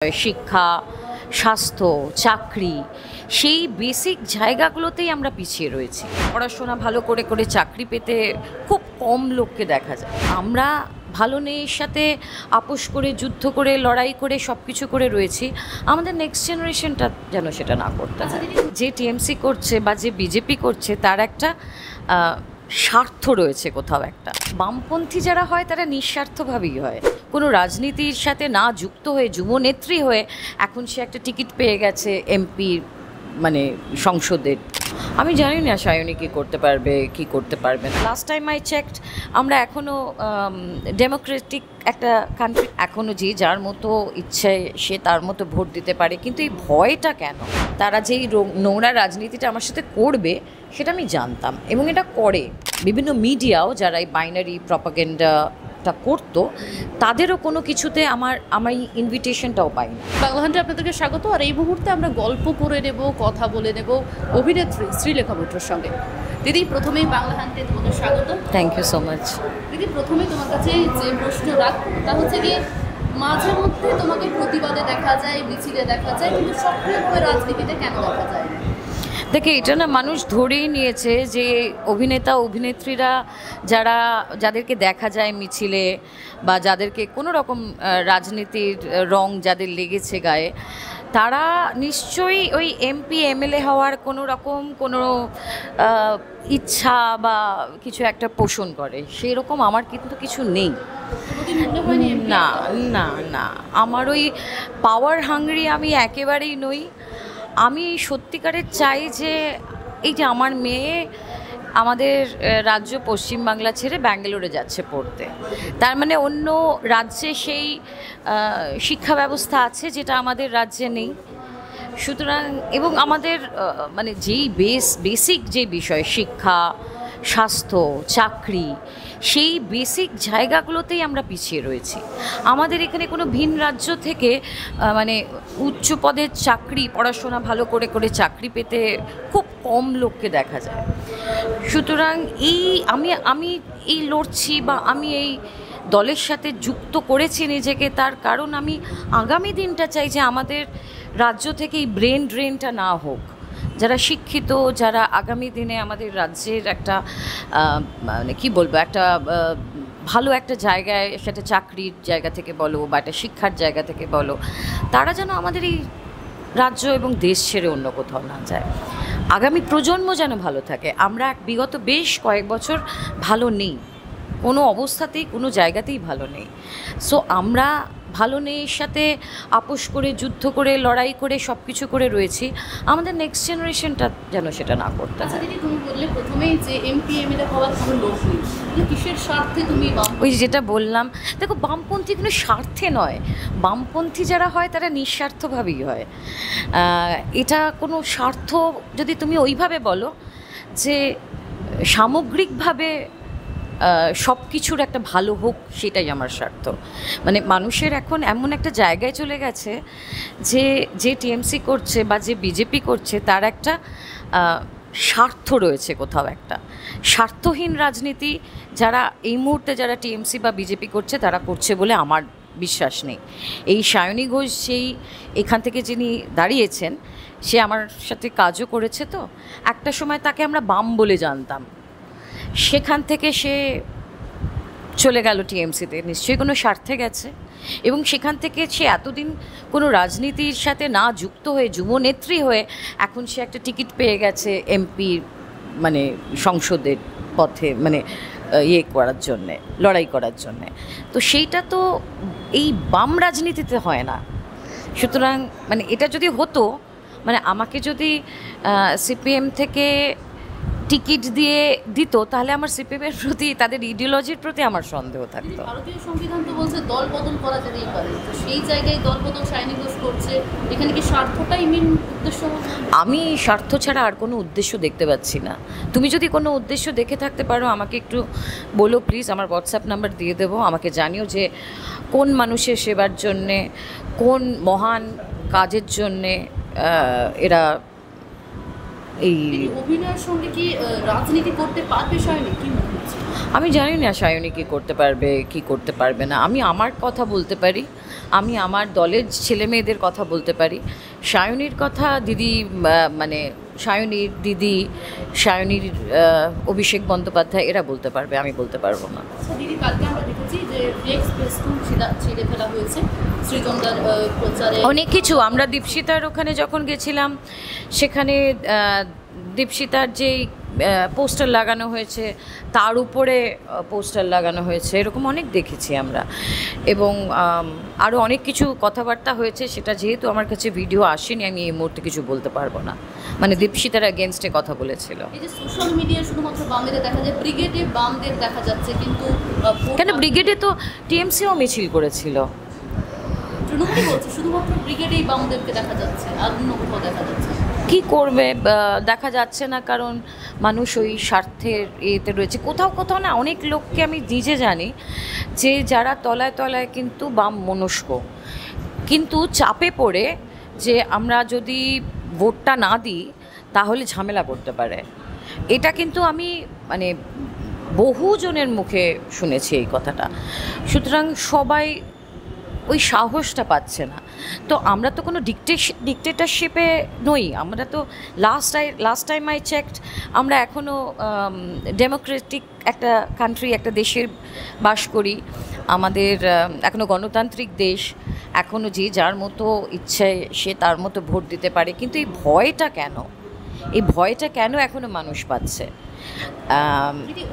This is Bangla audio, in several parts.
শিক্ষা, স্বাস্থ্য, চাকরি সেই বেসিক জায়গাগুলোতেই আমরা পিছিয়ে রয়েছি। পড়াশোনা ভালো করে করে চাকরি পেতে খুব কম লোককে দেখা যায়। আমরা ভালো নেয়ের সাথে আপোষ করে, যুদ্ধ করে, লড়াই করে সব কিছু করে রয়েছি। আমাদের নেক্সট জেনারেশনটা যেন সেটা না করতে হয়। যে টিএমসি করছে বা যে বিজেপি করছে তার একটা স্বার্থ রয়েছে কোথাও একটা। বামপন্থী যারা হয় তারা নিঃস্বার্থভাবেই হয়, কোনো রাজনীতির সাথে না যুক্ত হয়ে যুবনেত্রী হয়ে এখন সে একটা টিকিট পেয়ে গেছে এমপি মানে সংসদের। আমি জানি না সায়নী কী করতে পারবে কি করতে পারবে না। লাস্ট টাইম আই চেকড আমরা এখনও ডেমোক্রেটিক একটা কান্ট্রি, এখনও যে যার মতো ইচ্ছায় সে তার মতো ভোট দিতে পারে। কিন্তু এই ভয়টা কেন? তারা যেই নোংরা রাজনীতিটা আমার সাথে করবে সেটা আমি জানতাম, এবং এটা করে বিভিন্ন মিডিয়াও যারা এই বাইনারি প্রপাগেন্ডাটা করতো, তাদেরও কোনো কিছুতে আমার ইনভিটেশনটাও পাইনি। বাংলাহান্টে আপনাদেরকে স্বাগত। আর এই মুহূর্তে আমরা গল্প করে নেব, কথা বলে নেব অভিনেত্রী শ্রীলেখা মৈত্রর সঙ্গে। দিদি, প্রথমেই বাংলাহান্টে তোমাকে স্বাগত। Thank you so much. দিদি, প্রথমে তোমার কাছে যে প্রশ্ন রাখবো তা হচ্ছে কি, মাঝে মধ্যে তোমাকে প্রতিবাদে দেখা যায়, মিছিলে দেখা যায়, কিন্তু সক্রিয়ভাবে রাজনীতিতে কেন দেখা যায়? দেখে, এটা না মানুষ ধরেই নিয়েছে যে অভিনেতা অভিনেত্রীরা যাদেরকে দেখা যায় মিছিলে বা যাদেরকে কোনো রকম রাজনীতির রং যাদের লেগেছে গায়ে, তারা নিশ্চয়ই ওই এমপি এমএলএ হওয়ার কোনো ইচ্ছা বা কিছু একটা পোষণ করে। সেই রকম আমার কিন্তু কিছু নেই। না না না, আমার ওই পাওয়ার হাংরি আমি একেবারেই নই। আমি সত্যিকারের চাই যে এই যে আমার মেয়ে আমাদের রাজ্য পশ্চিমবাংলা ছেড়ে ব্যাঙ্গালোরে যাচ্ছে পড়তে, তার মানে অন্য রাজ্যে সেই শিক্ষা ব্যবস্থা আছে যেটা আমাদের রাজ্যে নেই। সুতরাং এবং আমাদের মানে যেই বেসিক যে বিষয় শিক্ষা, স্বাস্থ্য, চাকরি সেই বেসিক জায়গাগুলোতেই আমরা পিছিয়ে রয়েছি। আমাদের এখানে কোনো ভিন রাজ্য থেকে মানে উচ্চ পদের চাকরি, পড়াশোনা ভালো করে করে চাকরি পেতে খুব কম লোককে দেখা যায়। সুতরাং আমি এই লড়ছি বা আমি এই দলের সাথে যুক্ত করেছি নিজেকে, তার কারণ আমি আগামী দিনটা চাই যে আমাদের রাজ্য থেকে এই ব্রেন ড্রেনটা না হোক। যারা শিক্ষিত, যারা আগামী দিনে আমাদের রাজ্যের একটা মানে কী বলবো, একটা ভালো একটা জায়গায়, সেটা চাকরির জায়গা থেকে বলো বা একটা শিক্ষার জায়গা থেকে বলো, তারা যেন আমাদের এই রাজ্য এবং দেশ ছেড়ে অন্য কোথাও না যায়। আগামী প্রজন্ম যেন ভালো থাকে। আমরা বিগত বেশ কয়েক বছর ভালো নেই, কোনো অবস্থাতেই কোনো জায়গাতেই ভালো নেই। সো আমরা ভালো নেয়ের সাথে আপোষ করে, যুদ্ধ করে, লড়াই করে সব কিছু করে রয়েছি। আমাদের নেক্সট জেনারেশনটা যেন সেটা না করতে হয়। দিদি, তুমি বললে প্রথমেই যে এমপি এমএলএ হওয়ার কোনো লোক নেই, কিসের স্বার্থে তুমি? ওই যেটা বললাম, দেখো, বামপন্থী কোনো স্বার্থে নয়। বামপন্থী যারা হয় তারা নিঃস্বার্থভাবেই হয়। এটা কোনো স্বার্থ যদি তুমি ওইভাবে বলো যে সামগ্রিকভাবে সব কিছুর একটা ভালো হোক, সেটাই আমার স্বার্থ। মানে মানুষের এখন এমন একটা জায়গায় চলে গেছে যে টিএমসি করছে বা যে বিজেপি করছে তার একটা স্বার্থ রয়েছে কোথাও একটা। স্বার্থহীন রাজনীতি যারা এই মুহূর্তে যারা টিএমসি বা বিজেপি করছে তারা করছে বলে আমার বিশ্বাস নেই। এই সায়নী ঘোষ সেই এখান থেকে যিনি দাঁড়িয়েছেন, সে আমার সাথে কাজও করেছে। তো একটা সময় তাকে আমরা বাম বলে জানতাম, সেখান থেকে সে চলে গেল টিএমসিতে, নিশ্চয়ই কোনো স্বার্থে গেছে। এবং সেখান থেকে সে এতদিন কোনো রাজনীতির সাথে না যুক্ত হয়ে যুবনেত্রী হয়ে এখন সে একটা টিকিট পেয়ে গেছে এমপি মানে সংসদের পথে, মানে করার জন্যে, লড়াই করার জন্যে। তো সেইটা তো এই বাম রাজনীতিতে হয় না। সুতরাং মানে এটা যদি হতো, মানে আমাকে যদি সিপিএম থেকে টিকিট দিয়ে দিত, তাহলে আমার সিপিএমের প্রতি, তাদের ইডিওলজির প্রতি আমার সন্দেহ থাকতো। ভারতীয় সংবিধান তো বলছে দল বদল করা যেতেই পারে, তো সেই জায়গায় দল বদল সায়নী ঘোষ করছে, এখানে কি স্বার্থটাই মেন উদ্দেশ্য? আমি স্বার্থ ছাড়া আর কোনো উদ্দেশ্য দেখতে পাচ্ছি না। তুমি যদি কোনো উদ্দেশ্য দেখে থাকতে পারো আমাকে একটু বলো প্লিজ। আমার হোয়াটসঅ্যাপ নাম্বার দিয়ে দেবো, আমাকে জানিও যে কোন মানুষের সেবার জন্যে, কোন মহান কাজের জন্যে এরা এই অভিনয়ের সঙ্গে কি রাজনীতি করতে পারবে সায়নী? কি মনে হচ্ছে? আমি জানি না সায়নী কী করতে পারবে কি করতে পারবে না। আমি আমার কথা বলতে পারি, আমি আমার দলের ছেলে মেয়েদের কথা বলতে পারি। সায়নীর কথা দিদি, মানে সায়নীর দিদি, সায়নীর অভিষেক বন্দ্যোপাধ্যায় এরা বলতে পারবে, আমি বলতে পারবো না। দিদি, কালকে আমরা দেখেছি যে ছিঁড়ে ফেলা হয়েছে সৃজনদার প্রচারে, অনেক কিছু। আমরা দীপশিতার ওখানে যখন গেছিলাম, সেখানে দীপশিতার যেই পোস্টার লাগানো হয়েছে তার উপরে পোস্টার লাগানো হয়েছে, এরকম অনেক দেখেছি আমরা। এবং আরও অনেক কিছু কথাবার্তা হয়েছে, সেটা যেহেতু আমার কাছে ভিডিও আসেনি, আমি এই মুহূর্তে কিছু বলতে পারবো না। মানে দীপশিতার এগেনস্টে কথা বলেছিল। এই যে সোশ্যাল মিডিয়ায় শুধুমাত্র বামেদের দেখা যায়, ব্রিগেডে বামদের দেখা যাচ্ছে, কিন্তু কেন ব্রিগেডে তো টিএমসিও মিছিল করেছিল। তৃণমূলই বলছে শুধুমাত্র ব্রিগেডেই বামদেরকে দেখা যাচ্ছে, আর অন্য কোথাও দেখা যাচ্ছে। কী করবে, দেখা যাচ্ছে না, কারণ মানুষ ওই স্বার্থের ইয়েতে রয়েছে। কোথাও কোথাও না অনেক লোককে আমি নিজে জানি যে যারা তলায় তলায় কিন্তু বাম মনস্ক, কিন্তু চাপে পড়ে যে আমরা যদি ভোটটা না দিই তাহলে ঝামেলা করতে পারে। এটা কিন্তু আমি মানে বহুজনের মুখে শুনেছি এই কথাটা। সুতরাং সবাই ওই সাহসটা পাচ্ছে না। তো আমরা তো কোনো ডিকটেটরশিপে নই, আমরা তো লাস্ট টাইম আই চেকড আমরা এখনও ডেমোক্রেটিক একটা কান্ট্রি, একটা দেশের বাস করি। আমাদের এখনও গণতান্ত্রিক দেশ, এখনও যে যার মতো ইচ্ছায় সে তার মতো ভোট দিতে পারে। কিন্তু এই ভয়টা কেন এখনও মানুষ পাচ্ছে?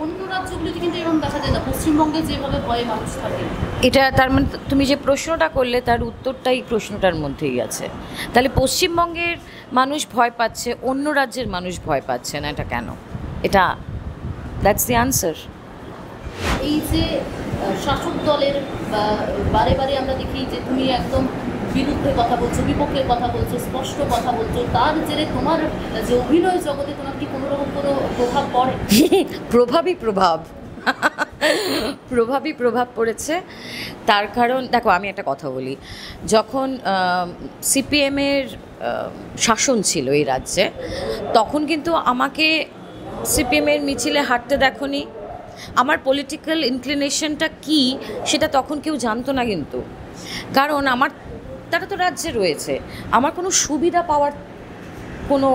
অন্য রাজ্যগুলিতে কিন্তু এরকম দেখা যায় না, পশ্চিমবঙ্গে যেভাবে ভয়ে মানুষ থাকে। এটা তার মানে তুমি যে প্রশ্নটা করলে তার উত্তরটাই প্রশ্নটার মধ্যেই আছে। তাহলে পশ্চিমবঙ্গের মানুষ ভয় পাচ্ছে, অন্য রাজ্যের মানুষ ভয় পাচ্ছে না, এটা কেন? এটা দ্যাটস দি আনসার। এই যে শাসক দলের বারে বারে আমরা দেখি যে তুমি একদম বিরুদ্ধে কথা বলছো, বিপক্ষে কথা বলছো, স্পষ্ট কথা বলছো, তার জেরে তোমার যে অভিনয় জগতে তোমার কি কোনো রকম কোনো প্রভাব পড়ে? প্রভাব পড়েছে। তার কারণ দেখো, আমি একটা কথা বলি, যখন সিপিএমের শাসন ছিল এই রাজ্যে, তখন কিন্তু আমাকে সিপিএমের মিছিলে হাঁটতে দেখোনি। আমার পলিটিক্যাল ইনক্লিনেশনটা কী সেটা তখন কেউ জানতো না, কিন্তু কারণ তারা তো রাজ্যে রয়েছে, আমার কোনো সুবিধা পাওয়ার কোনো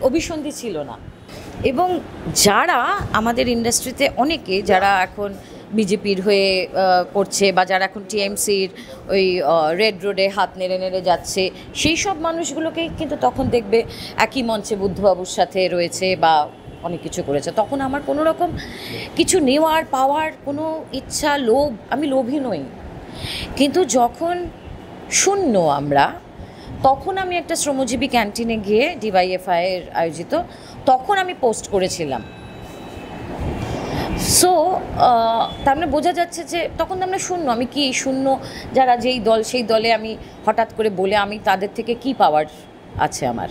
অভিসন্ধি ছিল না। এবং যারা আমাদের ইন্ডাস্ট্রিতে অনেকে যারা এখন বিজেপির হয়ে করছে, বা যারা এখন টিএমসির ওই রেড রোডে হাত নেড়ে নেড়ে যাচ্ছে, সেই সব মানুষগুলোকে কিন্তু তখন দেখবে একই মঞ্চে বুদ্ধবাবুর সাথে রয়েছে বা অনেক কিছু করেছে। তখন আমার কোনো রকম কিছু নেওয়ার পাওয়ার কোনো ইচ্ছা, লোভ, আমি লোভী নই। কিন্তু যখন শূন্য আমরা, তখন আমি একটা শ্রমজীবী ক্যান্টিনে গিয়ে ডিওয়াইএফআই এর আয়োজিত, তখন আমি পোস্ট করেছিলাম। সো তার মানে বোঝা যাচ্ছে যে তখন আমরা শূন্য, আমি কি শূন্য, যারা যেই দল সেই দলে আমি হঠাৎ করে বলে আমি তাদের থেকে কি পাওয়ার আছে আমার।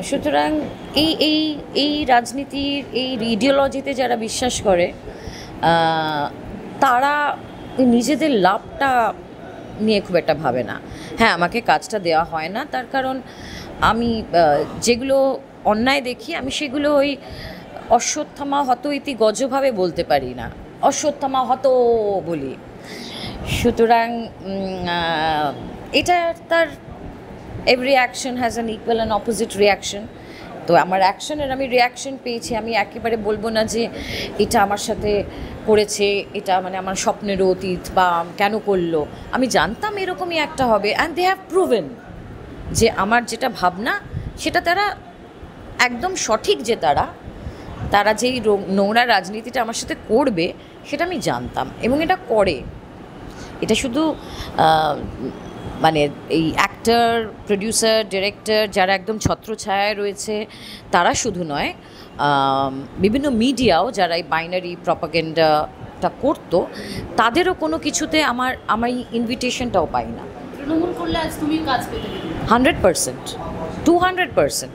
সুতরাং এই রাজনীতির এই ইডিওলজিতে যারা বিশ্বাস করে, তারা নিজেদের লাভটা নিয়ে খুব একটা ভাবে না। হ্যাঁ, আমাকে কাজটা দেওয়া হয় না, তার কারণ আমি যেগুলো অন্যায় দেখি আমি সেগুলো ওই অশ্বত্থামা হত ইতি গজভাবে বলতে পারি না, অশ্বত্থামা হত বলি। সুতরাং এটা তার every action has an equal and opposite reaction. তো আমার অ্যাকশনের আমি রিয়াকশন পেয়েছি, আমি একেবারে বলবো না যে এটা আমার সাথে করেছে, এটা মানে আমার স্বপ্নেরও অতীত বা কেন করলো। আমি জানতাম এরকমই একটা হবে, অ্যান্ড দে হ্যাভ প্রুভেন যে আমার যেটা ভাবনা সেটা তারা একদম সঠিক, যে তারা যেই নোংরা রাজনীতিটা আমার সাথে করবে সেটা আমি জানতাম, এবং এটা করে। এটা শুধু মানে এই অ্যাক্টর, প্রডিউসার, ডিরেক্টর যারা একদম ছত্রছায়ায় রয়েছে তারা শুধু নয়, বিভিন্ন মিডিয়াও যারা এই বাইনারি প্রপাগেন্ডাটা করতো, তাদেরও কোনো কিছুতে আমার ইনভিটেশনটাও পাই না। তৃণমূল করলে আজ তুমি কাজ পেতে 100%, 200%।